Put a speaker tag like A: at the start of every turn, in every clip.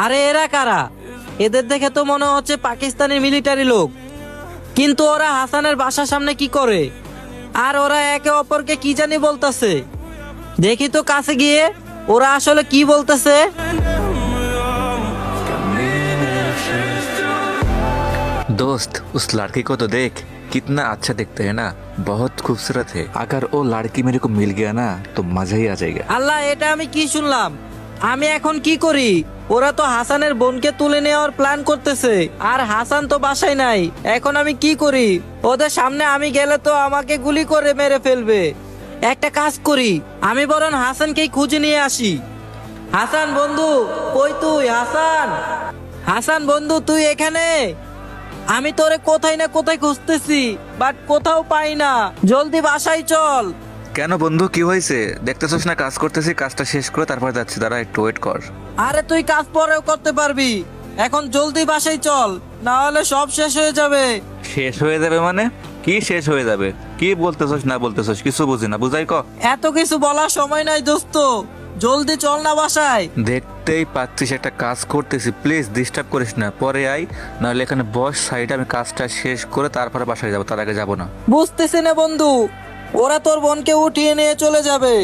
A: আরে এরা কারা? এদের দেখে তো মনে হচ্ছে পাকিস্তানি মিলিটারি লোক, কিন্তু ওরা হাসানের বাসার সামনে কি করে? আর ওরা একে অপরকে কি জানি বলতেছে। দেখি তো কাছে গিয়ে ওরা আসলে কি বলতেছে।
B: दोस्त उस लड़की को तो देख, कितना अच्छा दिखते है ना, बहुत खूबसूरत है। अगर वो लड़की मेरे को मिल गया ना तो मजा ही आ जाएगा।
A: আল্লাহ, এটা আমি কি শুনলাম? আমি এখন কি করি? ওরা তো হাসানের বোনকে তুলে নেওয়ার প্ল্যান করতেছে, আর হাসান তো বাসায় নাই। এখন আমি কি করি? ওদের সামনে আমি গেলে তো আমাকে গুলি করে মেরে ফেলবে। একটা কাজ করি, আমি বরং হাসানকেই খুঁজে নিয়ে আসি। হাসান বন্ধু, কই তুই? হাসান, হাসান বন্ধু, তুই এখানে? আমি তোরে কোথায় না কোথায় খুঁজতেছি, বাট কোথাও পাই না। জলদি বাসায় চল।
B: কেন বন্ধু, কি হয়েছে? দেখতেছস না কাজ করতেছি, কাজটা শেষ করে তারপর যাচ্ছি, দাঁড়া একটু ওয়েট কর।
A: আরে তুই কাজ পরেও করতে পারবি, এখন জলদি বাসায় চল, না হলে সব শেষ হয়ে যাবে।
B: শেষ হয়ে যাবে মানে? কি শেষ হয়ে যাবে? কি বলতেছস না বলতেছস কিছু বুঝি না, বুঝাই ক।
A: এত কিছু বলার সময় নাই দোস্ত, জলদি চল না বাসায়।
B: দেখতেই পাচ্ছিস একটা কাজ করতেছি, প্লিজ ডিস্টার্ব করিস না, পরে আই, নাহলে এখানে বস সাইডে, আমি কাজটা শেষ করে তারপরে বাসায় যাবো, তার আগে যাবো না।
A: বুঝতেছি না বন্ধু, ওরা তোর বোনকে উঠিয়ে নিয়ে চলে যাবে,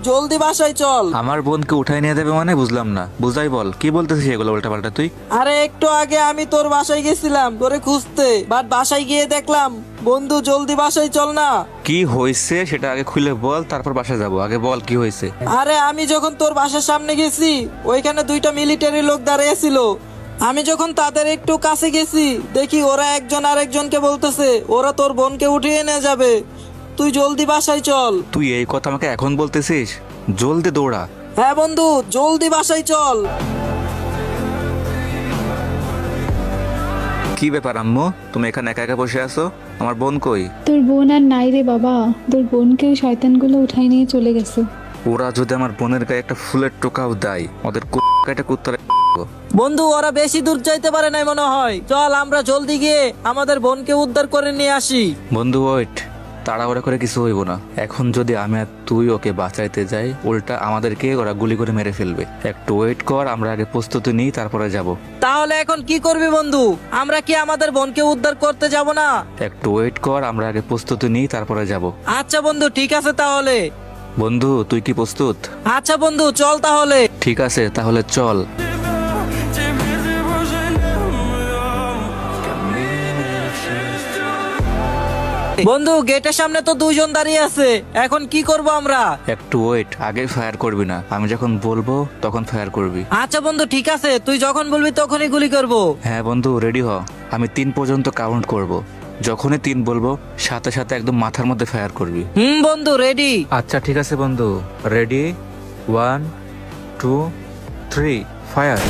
A: জলদি বাসায় চল।
B: আমার বোনকে উঠাই নিয়ে যাবে মানে? বুঝলাম না, বুঝাই বল, কি বলতেছিস এগুলো উল্টা পাল্টা তুই?
A: আরে একটু আগে আমি তোর বাসায় গেছিলাম তোরে খুঁজতে, বাট বাসায় গিয়ে দেখলাম। বন্ধু জলদি বাসায় চল না।
B: কি হয়েছে সেটা আগে খুলে বল, তারপর বাসায় যাবো, আগে বল কি হয়েছে।
A: আরে আমি যখন তোর বাসার সামনে গেছি, ওইখানে দুইটা মিলিটারি লোক দাঁড়িয়ে ছিল। আমি যখন তাদের একটু কাছে গেছি, দেখি ওরা একজন আরেকজনকে বলতেছে ওরা তোর বোনকে উঠিয়ে নিয়ে যাবে। তুই জলদি বাসায় চল।
B: তুই এই কথা আমাকে এখন বলতেছিস? জলদি দৌড়া।
A: হ্যাঁ বন্ধু, জলদি বাসায় চল।
B: কি ব্যাপার আম্মু, তুমি এখানে একা একা বসে আছো? আমার বোন কই?
C: তোর বোন আর নাই রে বাবা, তোর বোনকে ওই শয়তানগুলো উঠাই নিয়ে চলে গেছে।
B: ওরা যদি আমার বোনের গায়ে একটা ফুলের টোকাও দেয়, ওদের একটা কুত্তার।
A: বন্ধু ওরা বেশি দূর যাইতে পারে নাই মনে হয়, চল আমরা জলদি গিয়ে আমাদের বোনকে উদ্ধার করে নিয়ে আসি।
B: বন্ধু ওয়েট, তাড়াহুড়া করে কিছু হইব না। এখন যদি আমি আর তুই ওকে বাঁচাইতে যাই, উল্টা আমাদেরকে ওরা গুলি করে মেরে ফেলবে। একটু ওয়েট কর, আমরা আগে প্রস্তুতি নিই, তারপরে যাব।
A: তাহলে এখন কি করবি বন্ধু? আমরা কি আমাদের বোনকে উদ্ধার করতে যাব না?
B: একটু ওয়েট কর, আমরা আগে প্রস্তুতি নিই, তারপরে যাব।
A: আচ্ছা বন্ধু, ঠিক আছে তাহলে।
B: বন্ধু তুই কি প্রস্তুত?
A: আচ্ছা বন্ধু, চল তাহলে।
B: ঠিক আছে তাহলে চল।
A: বন্ধু গেটের সামনে তো দুইজন দাঁড়িয়ে আছে, এখন কি করব আমরা?
B: একটু ওয়েট, আগে ফায়ার করবি না, আমি যখন বলবো তখন ফায়ার করবি।
A: আচ্ছা বন্ধু ঠিক আছে, তুই যখন বলবি তখনই গুলি করব।
B: হ্যাঁ বন্ধু রেডি হ, আমি 3 পর্যন্ত কাউন্ট করব, যখনই 3 বলবো সাথে সাথে একদম মাথার মধ্যে ফায়ার করবি।
A: বন্ধু রেডি।
B: আচ্ছা ঠিক আছে বন্ধু, রেডি, 1 2 3 ফায়ার।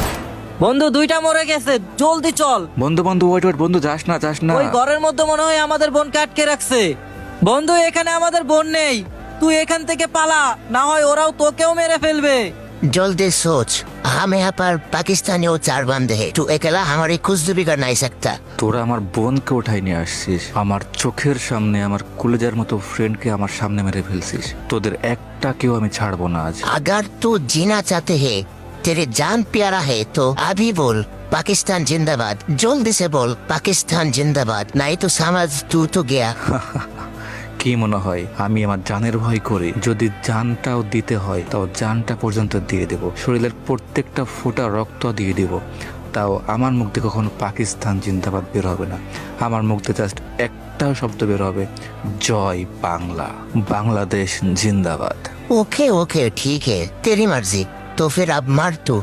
A: বন্ধু দুইটা মরে গেছে, জলদি চল।
B: বন্ধু বন্ধু ওয়েট ওয়েট, বন্ধু যাস না যাস না।
A: ওই ঘরের মধ্যে মনে হয় আমাদের বোনকে আটকে রাখছে। বন্ধু এখানে আমাদের বোন নেই, তুই এখান থেকে পালা, না হয় ওরাও তোকেও মেরে ফেলবে।
D: जल्दी सोच, हम यहाँ पर पाकिस्तानी और 4 बंदे हैं। तू अकेला हमारी कुछ भी कर नहीं सकता।
B: তোরা আমার বোনকে উঠাই নিয়ে আসছিস, আমার চোখের সামনে আমার কলেজার মতো ফ্রেন্ডকে আমার সামনে মেরে ফেলছিস, তোদের একটাকেও আমি ছাড়বো না আজ।
D: अगर तू जीना चाहते है, तेरे जान प्यारा है, तो अभी बोल पाकिस्तान जिंदाबाद। जल्दी से बोल पाकिस्तान जिंदाबाद, नहीं तो समझ तू तो गया।
B: কি মনে হয় আমি আমার জানের ভয় করি? যদি জানটাও দিতে হয় তাও জানটা পর্যন্ত দিয়ে দেব, শরীরের প্রত্যেকটা ফোঁটা রক্ত দিয়ে দেব, তাও আমার মুখ দিয়ে কখনো পাকিস্তান জিন্দাবাদ বের হবে না। আমার মুখ দিয়ে জাস্ট একটাও শব্দ বের হবে, জয় বাংলা, বাংলাদেশ জিন্দাবাদ।
D: ओके ओके ठीक है, तेरी मर्जी। तो फिर अब मार तू।